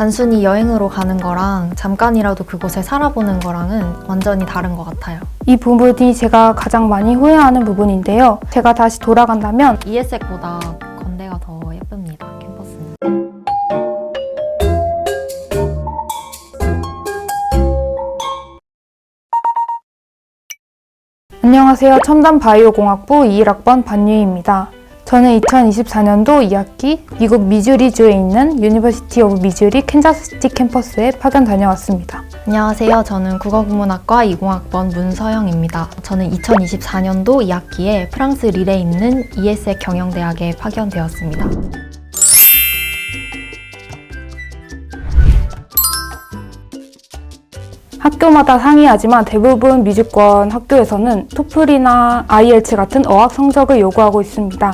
단순히 여행으로 가는 거랑 잠깐이라도 그곳에 살아보는 거랑은 완전히 다른 것 같아요. 이 부분이 제가 가장 많이 후회하는 부분인데요. 제가 다시 돌아간다면 ESEC보다 건대가 더 예쁩니다, 캠퍼스는. 안녕하세요. 첨단바이오공학부 21학번 반유희입니다. 저는 2024년도 2학기 미국 미주리주에 있는 유니버시티 오브 미주리 캔자스시티 캠퍼스에 파견 다녀왔습니다. 안녕하세요. 저는 국어국문학과 20학번 문서영입니다. 저는 2024년도 2학기에 프랑스 릴에 있는 ESEC 경영대학에 파견되었습니다. 학교마다 상이하지만 대부분 미주권 학교에서는 토플이나 IELTS 같은 어학 성적을 요구하고 있습니다.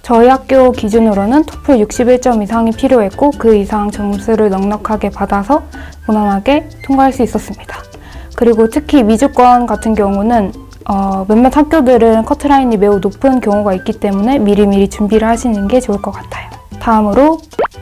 저희 학교 기준으로는 토플 61점 이상이 필요했고 그 이상 점수를 넉넉하게 받아서 무난하게 통과할 수 있었습니다. 그리고 특히 미주권 같은 경우는 몇몇 학교들은 커트라인이 매우 높은 경우가 있기 때문에 미리미리 준비를 하시는 게 좋을 것 같아요. 다음으로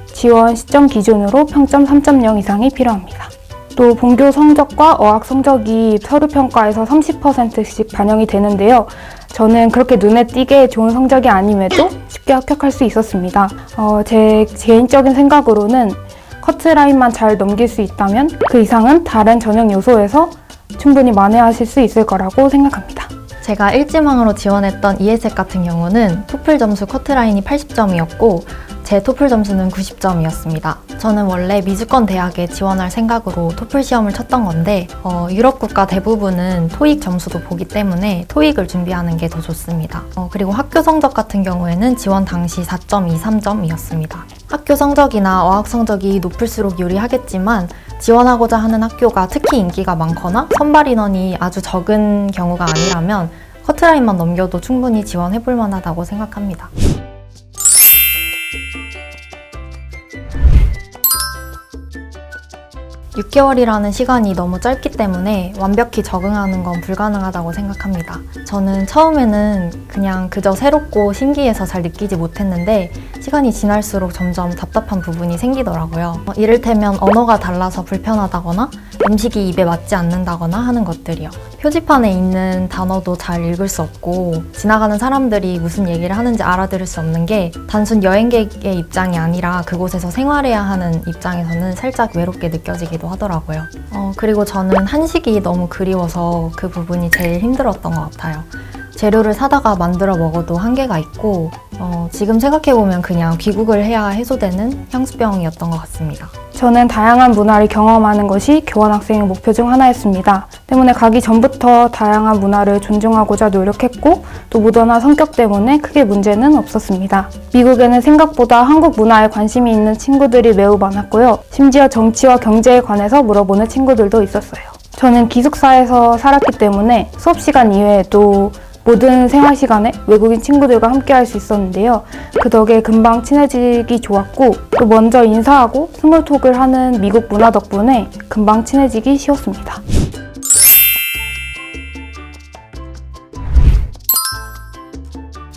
지원 시점 기준으로 평점 3.0 이상이 필요합니다. 또 본교 성적과 어학 성적이 서류평가에서 30%씩 반영이 되는데요. 저는 그렇게 눈에 띄게 좋은 성적이 아님에도 쉽게 합격할 수 있었습니다. 제 개인적인 생각으로는 커트라인만 잘 넘길 수 있다면 그 이상은 다른 전형 요소에서 충분히 만회하실 수 있을 거라고 생각합니다. 제가 일지망으로 지원했던 ESEC 같은 경우는 토플 점수 커트라인이 80점이었고 제 토플 점수는 90점이었습니다. 저는 원래 미주권 대학에 지원할 생각으로 토플 시험을 쳤던 건데 유럽 국가 대부분은 토익 점수도 보기 때문에 토익을 준비하는 게 더 좋습니다. 그리고 학교 성적 같은 경우에는 지원 당시 4.23점이었습니다. 학교 성적이나 어학 성적이 높을수록 유리하겠지만 지원하고자 하는 학교가 특히 인기가 많거나 선발 인원이 아주 적은 경우가 아니라면 커트라인만 넘겨도 충분히 지원해볼 만하다고 생각합니다. (6개월이라는) 시간이 너무 짧기 때문에 완벽히 적응하는 건 불가능하다고 생각합니다. 저는 처음에는 그냥 그저 새롭고 신기해서 잘 느끼지 못했는데 시간이 지날수록 점점 답답한 부분이 생기더라고요. 이를테면 언어가 달라서 불편하다거나 음식이 입에 맞지 않는다거나 하는 것들이요. 표지판에 있는 단어도 잘 읽을 수 없고 지나가는 사람들이 무슨 얘기를 하는지 알아들을 수 없는 게 단순 여행객의 입장이 아니라 그곳에서 생활해야 하는 입장에서는 살짝 외롭게 느껴지기도 하더라고요. 그리고 저는 한식이 너무 그리워서 그 부분이 제일 힘들었던 것 같아요. 재료를 사다가 만들어 먹어도 한계가 있고 지금 생각해보면 그냥 귀국을 해야 해소되는 향수병이었던 것 같습니다. 저는 다양한 문화를 경험하는 것이 교환학생의 목표 중 하나였습니다. 때문에 가기 전부터 다양한 문화를 존중하고자 노력했고 또 모던한 성격 때문에 크게 문제는 없었습니다. 미국에는 생각보다 한국 문화에 관심이 있는 친구들이 매우 많았고요. 심지어 정치와 경제에 관해서 물어보는 친구들도 있었어요. 저는 기숙사에서 살았기 때문에 수업 시간 이외에도 모든 생활 시간에 외국인 친구들과 함께 할 수 있었는데요. 그 덕에 금방 친해지기 좋았고 또 먼저 인사하고 스몰톡을 하는 미국 문화 덕분에 금방 친해지기 쉬웠습니다.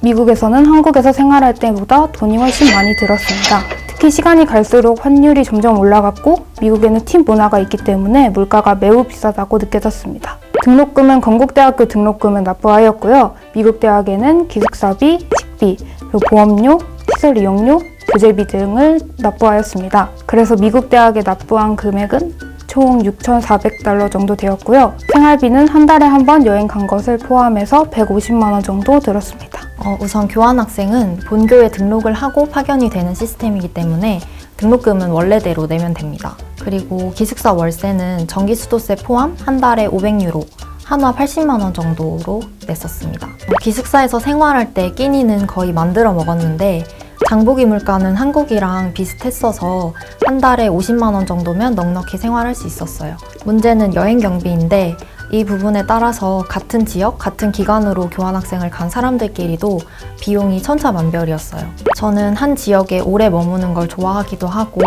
미국에서는 한국에서 생활할 때보다 돈이 훨씬 많이 들었습니다. 특히 시간이 갈수록 환율이 점점 올라갔고 미국에는 팁 문화가 있기 때문에 물가가 매우 비싸다고 느껴졌습니다. 등록금은 건국대학교 등록금은 납부하였고요. 미국 대학에는 기숙사비, 식비, 그리고 보험료, 시설 이용료, 교재비 등을 납부하였습니다. 그래서 미국 대학에 납부한 금액은 총 6,400달러 정도 되었고요. 생활비는 한 달에 한 번 여행 간 것을 포함해서 150만 원 정도 들었습니다. 우선 교환학생은 본교에 등록을 하고 파견이 되는 시스템이기 때문에 등록금은 원래대로 내면 됩니다. 그리고 기숙사 월세는 전기수도세 포함 한 달에 500유로, 한화 80만 원 정도로 냈었습니다. 기숙사에서 생활할 때 끼니는 거의 만들어 먹었는데 장보기 물가는 한국이랑 비슷했어서 한 달에 50만 원 정도면 넉넉히 생활할 수 있었어요. 문제는 여행 경비인데 이 부분에 따라서 같은 지역, 같은 기간으로 교환학생을 간 사람들끼리도 비용이 천차만별이었어요. 저는 한 지역에 오래 머무는 걸 좋아하기도 하고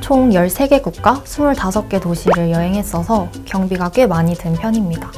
총 13개 국가, 25개 도시를 여행했어서 경비가 꽤 많이 든 편입니다.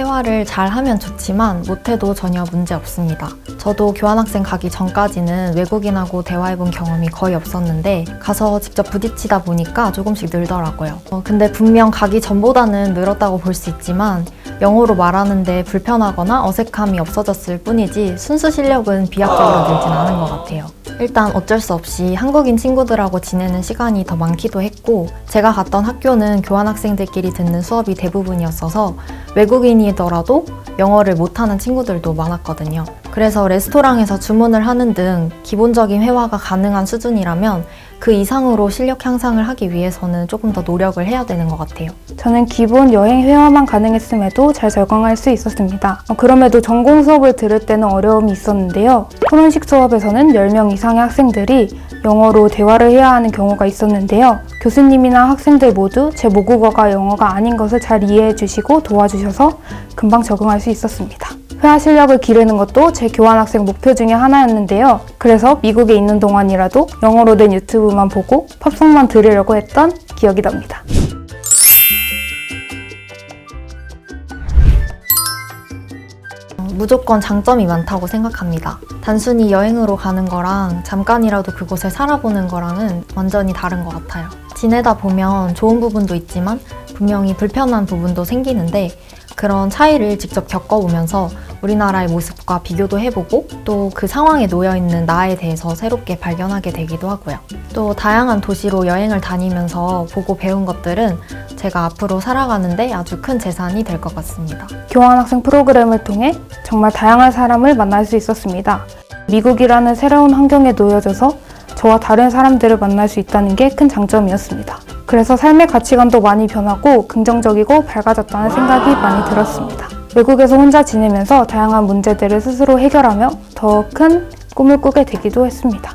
회화를 잘 하면 좋지만 못해도 전혀 문제 없습니다. 저도 교환학생 가기 전까지는 외국인하고 대화해본 경험이 거의 없었는데 가서 직접 부딪히다 보니까 조금씩 늘더라고요. 근데 분명 가기 전보다는 늘었다고 볼 수 있지만 영어로 말하는데 불편하거나 어색함이 없어졌을 뿐이지 순수 실력은 비약적으로 늘진 않은 것 같아요. 일단 어쩔 수 없이 한국인 친구들하고 지내는 시간이 더 많기도 했고 제가 갔던 학교는 교환학생들끼리 듣는 수업이 대부분이었어서 외국인이더라도 영어를 못하는 친구들도 많았거든요. 그래서 레스토랑에서 주문을 하는 등 기본적인 회화가 가능한 수준이라면 그 이상으로 실력 향상을 하기 위해서는 조금 더 노력을 해야 되는 것 같아요. 저는 기본 여행 회화만 가능했음에도 잘 적응할 수 있었습니다. 그럼에도 전공 수업을 들을 때는 어려움이 있었는데요. 토론식 수업에서는 10명 이상의 학생들이 영어로 대화를 해야 하는 경우가 있었는데요. 교수님이나 학생들 모두 제 모국어가 영어가 아닌 것을 잘 이해해 주시고 도와주셔서 금방 적응할 수 있었습니다. 회화 실력을 기르는 것도 제 교환학생 목표 중에 하나였는데요. 그래서 미국에 있는 동안이라도 영어로 된 유튜브만 보고 팝송만 들으려고 했던 기억이 납니다. 무조건 장점이 많다고 생각합니다. 단순히 여행으로 가는 거랑 잠깐이라도 그곳에 살아보는 거랑은 완전히 다른 것 같아요. 지내다 보면 좋은 부분도 있지만 분명히 불편한 부분도 생기는데 그런 차이를 직접 겪어보면서 우리나라의 모습과 비교도 해보고 또 그 상황에 놓여있는 나에 대해서 새롭게 발견하게 되기도 하고요. 또 다양한 도시로 여행을 다니면서 보고 배운 것들은 제가 앞으로 살아가는데 아주 큰 재산이 될 것 같습니다. 교환학생 프로그램을 통해 정말 다양한 사람을 만날 수 있었습니다. 미국이라는 새로운 환경에 놓여져서 저와 다른 사람들을 만날 수 있다는 게 큰 장점이었습니다. 그래서 삶의 가치관도 많이 변하고 긍정적이고 밝아졌다는 생각이 많이 들었습니다. 외국에서 혼자 지내면서 다양한 문제들을 스스로 해결하며 더 큰 꿈을 꾸게 되기도 했습니다.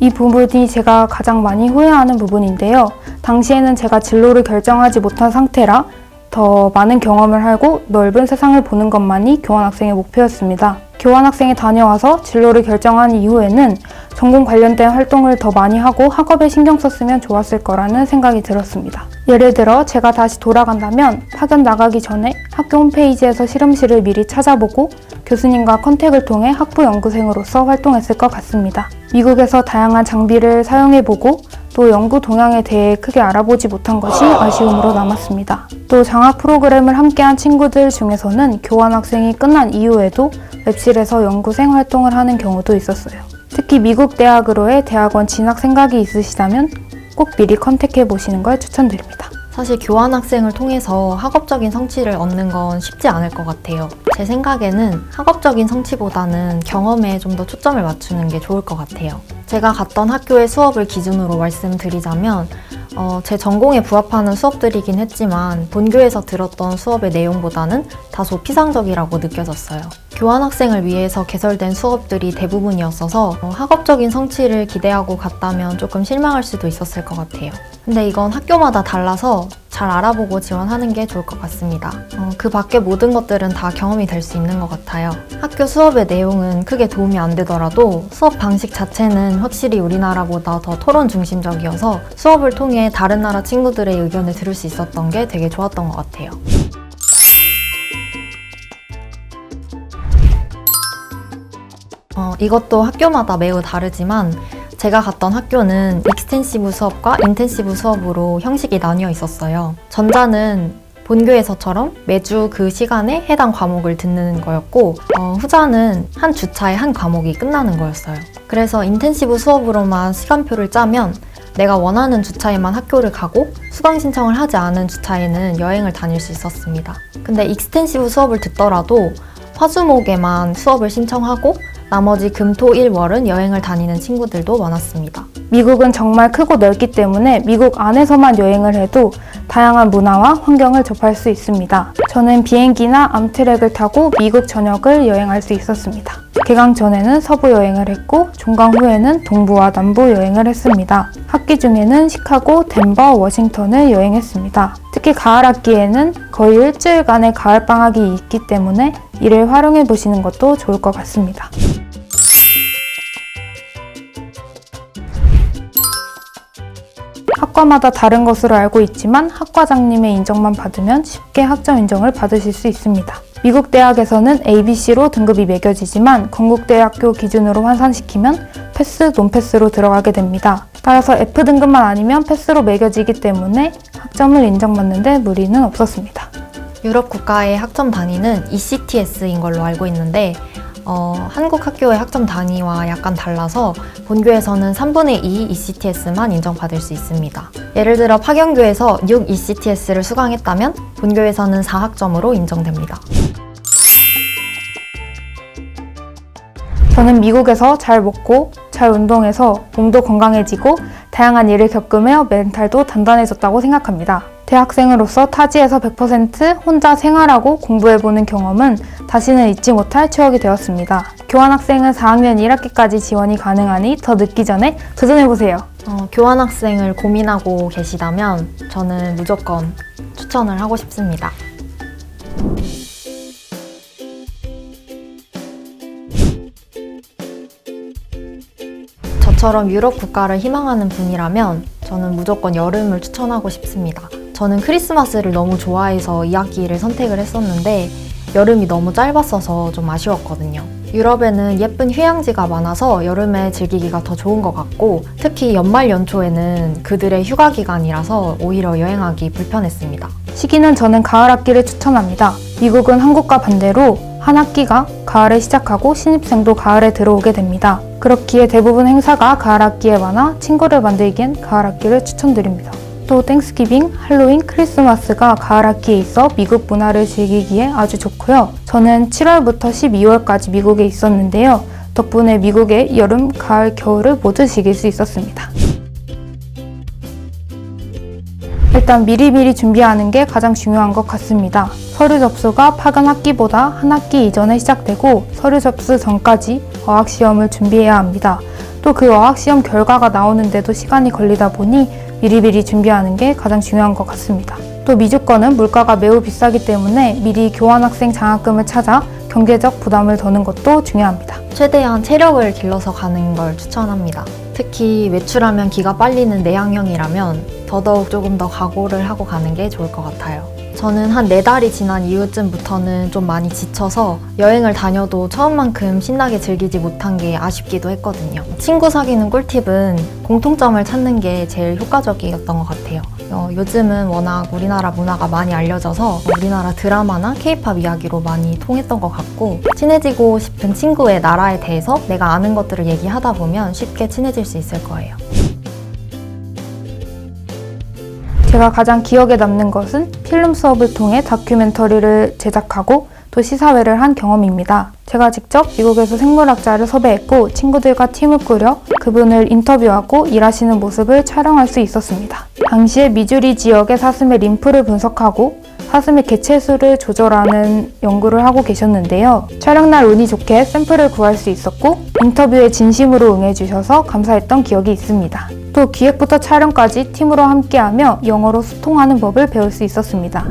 이 부분이 제가 가장 많이 후회하는 부분인데요. 당시에는 제가 진로를 결정하지 못한 상태라 더 많은 경험을 하고 넓은 세상을 보는 것만이 교환학생의 목표였습니다. 교환학생에 다녀와서 진로를 결정한 이후에는 전공 관련된 활동을 더 많이 하고 학업에 신경 썼으면 좋았을 거라는 생각이 들었습니다. 예를 들어 제가 다시 돌아간다면 파견 나가기 전에 학교 홈페이지에서 실험실을 미리 찾아보고 교수님과 컨택을 통해 학부 연구생으로서 활동했을 것 같습니다. 미국에서 다양한 장비를 사용해보고 또 연구 동향에 대해 크게 알아보지 못한 것이 아쉬움으로 남았습니다. 또 장학 프로그램을 함께한 친구들 중에서는 교환학생이 끝난 이후에도 랩실에서 연구생 활동을 하는 경우도 있었어요. 특히 미국 대학으로의 대학원 진학 생각이 있으시다면 꼭 미리 컨택해 보시는 걸 추천드립니다. 사실 교환학생을 통해서 학업적인 성취를 얻는 건 쉽지 않을 것 같아요. 제 생각에는 학업적인 성취보다는 경험에 좀 더 초점을 맞추는 게 좋을 것 같아요. 제가 갔던 학교의 수업을 기준으로 말씀드리자면 제 전공에 부합하는 수업들이긴 했지만 본교에서 들었던 수업의 내용보다는 다소 피상적이라고 느껴졌어요. 교환학생을 위해서 개설된 수업들이 대부분이었어서 학업적인 성취를 기대하고 갔다면 조금 실망할 수도 있었을 것 같아요. 근데 이건 학교마다 달라서 잘 알아보고 지원하는 게 좋을 것 같습니다. 그 밖에 모든 것들은 다 경험이 될 수 있는 것 같아요. 학교 수업의 내용은 크게 도움이 안 되더라도 수업 방식 자체는 확실히 우리나라보다 더 토론 중심적이어서 수업을 통해 다른 나라 친구들의 의견을 들을 수 있었던 게 되게 좋았던 것 같아요. 이것도 학교마다 매우 다르지만 제가 갔던 학교는 익스텐시브 수업과 인텐시브 수업으로 형식이 나뉘어 있었어요. 전자는 본교에서처럼 매주 그 시간에 해당 과목을 듣는 거였고 후자는 한 주차에 한 과목이 끝나는 거였어요. 그래서 인텐시브 수업으로만 시간표를 짜면 내가 원하는 주차에만 학교를 가고 수강 신청을 하지 않은 주차에는 여행을 다닐 수 있었습니다. 근데 익스텐시브 수업을 듣더라도 화수목에만 수업을 신청하고 나머지 금, 토, 일, 월은 여행을 다니는 친구들도 많았습니다. 미국은 정말 크고 넓기 때문에 미국 안에서만 여행을 해도 다양한 문화와 환경을 접할 수 있습니다. 저는 비행기나 암트랙을 타고 미국 전역을 여행할 수 있었습니다. 개강 전에는 서부 여행을 했고 종강 후에는 동부와 남부 여행을 했습니다. 학기 중에는 시카고, 덴버, 워싱턴을 여행했습니다. 특히 가을 학기에는 거의 일주일간의 가을방학이 있기 때문에 이를 활용해 보시는 것도 좋을 것 같습니다. 학과마다 다른 것으로 알고 있지만 학과장님의 인정만 받으면 쉽게 학점 인정을 받으실 수 있습니다. 미국 대학에서는 ABC로 등급이 매겨지지만 건국대학교 기준으로 환산시키면 패스, 논패스로 들어가게 됩니다. 따라서 F등급만 아니면 패스로 매겨지기 때문에 학점을 인정받는데 무리는 없었습니다. 유럽 국가의 학점 단위는 ECTS인 걸로 알고 있는데 한국 학교의 학점 단위와 약간 달라서 본교에서는 3분의 2 ECTS만 인정받을 수 있습니다. 예를 들어 파견교에서 6 ECTS를 수강했다면 본교에서는 4학점으로 인정됩니다. 저는 미국에서 잘 먹고 잘 운동해서 몸도 건강해지고 다양한 일을 겪으며 멘탈도 단단해졌다고 생각합니다. 대학생으로서 타지에서 100% 혼자 생활하고 공부해보는 경험은 다시는 잊지 못할 추억이 되었습니다. 교환학생은 4학년 1학기까지 지원이 가능하니 더 늦기 전에 도전해보세요. 교환학생을 고민하고 계시다면 저는 무조건 추천을 하고 싶습니다. 저처럼 유럽 국가를 희망하는 분이라면 저는 무조건 여름을 추천하고 싶습니다. 저는 크리스마스를 너무 좋아해서 이 학기를 선택을 했었는데 여름이 너무 짧았어서 좀 아쉬웠거든요. 유럽에는 예쁜 휴양지가 많아서 여름에 즐기기가 더 좋은 것 같고 특히 연말 연초에는 그들의 휴가 기간이라서 오히려 여행하기 불편했습니다. 시기는 저는 가을 학기를 추천합니다. 미국은 한국과 반대로 한 학기가 가을에 시작하고 신입생도 가을에 들어오게 됩니다. 그렇기에 대부분 행사가 가을 학기에 많아 친구를 만들기엔 가을 학기를 추천드립니다. 또 땡스기빙, 할로윈, 크리스마스가 가을 학기에 있어 미국 문화를 즐기기에 아주 좋고요. 저는 7월부터 12월까지 미국에 있었는데요. 덕분에 미국의 여름, 가을, 겨울을 모두 즐길 수 있었습니다. 일단 미리미리 준비하는 게 가장 중요한 것 같습니다. 서류 접수가 파견 학기보다 한 학기 이전에 시작되고 서류 접수 전까지 어학시험을 준비해야 합니다. 또 그 어학시험 결과가 나오는데도 시간이 걸리다 보니 미리미리 준비하는 게 가장 중요한 것 같습니다. 또 미주권은 물가가 매우 비싸기 때문에 미리 교환학생 장학금을 찾아 경제적 부담을 더는 것도 중요합니다. 최대한 체력을 길러서 가는 걸 추천합니다. 특히 외출하면 기가 빨리는 내향형이라면 더더욱 조금 더 각오를 하고 가는 게 좋을 것 같아요. 저는 한 4달이 지난 이후쯤부터는 좀 많이 지쳐서 여행을 다녀도 처음만큼 신나게 즐기지 못한 게 아쉽기도 했거든요. 친구 사귀는 꿀팁은 공통점을 찾는 게 제일 효과적이었던 것 같아요. 요즘은 워낙 우리나라 문화가 많이 알려져서 우리나라 드라마나 케이팝 이야기로 많이 통했던 것 같고 친해지고 싶은 친구의 나라에 대해서 내가 아는 것들을 얘기하다 보면 쉽게 친해질 수 있을 거예요. 제가 가장 기억에 남는 것은 필름 수업을 통해 다큐멘터리를 제작하고 또 시사회를 한 경험입니다. 제가 직접 미국에서 생물학자를 섭외했고 친구들과 팀을 꾸려 그분을 인터뷰하고 일하시는 모습을 촬영할 수 있었습니다. 당시에 미주리 지역의 사슴의 림프를 분석하고 사슴의 개체수를 조절하는 연구를 하고 계셨는데요. 촬영날 운이 좋게 샘플을 구할 수 있었고 인터뷰에 진심으로 응해주셔서 감사했던 기억이 있습니다. 또 기획부터 촬영까지 팀으로 함께하며 영어로 소통하는 법을 배울 수 있었습니다.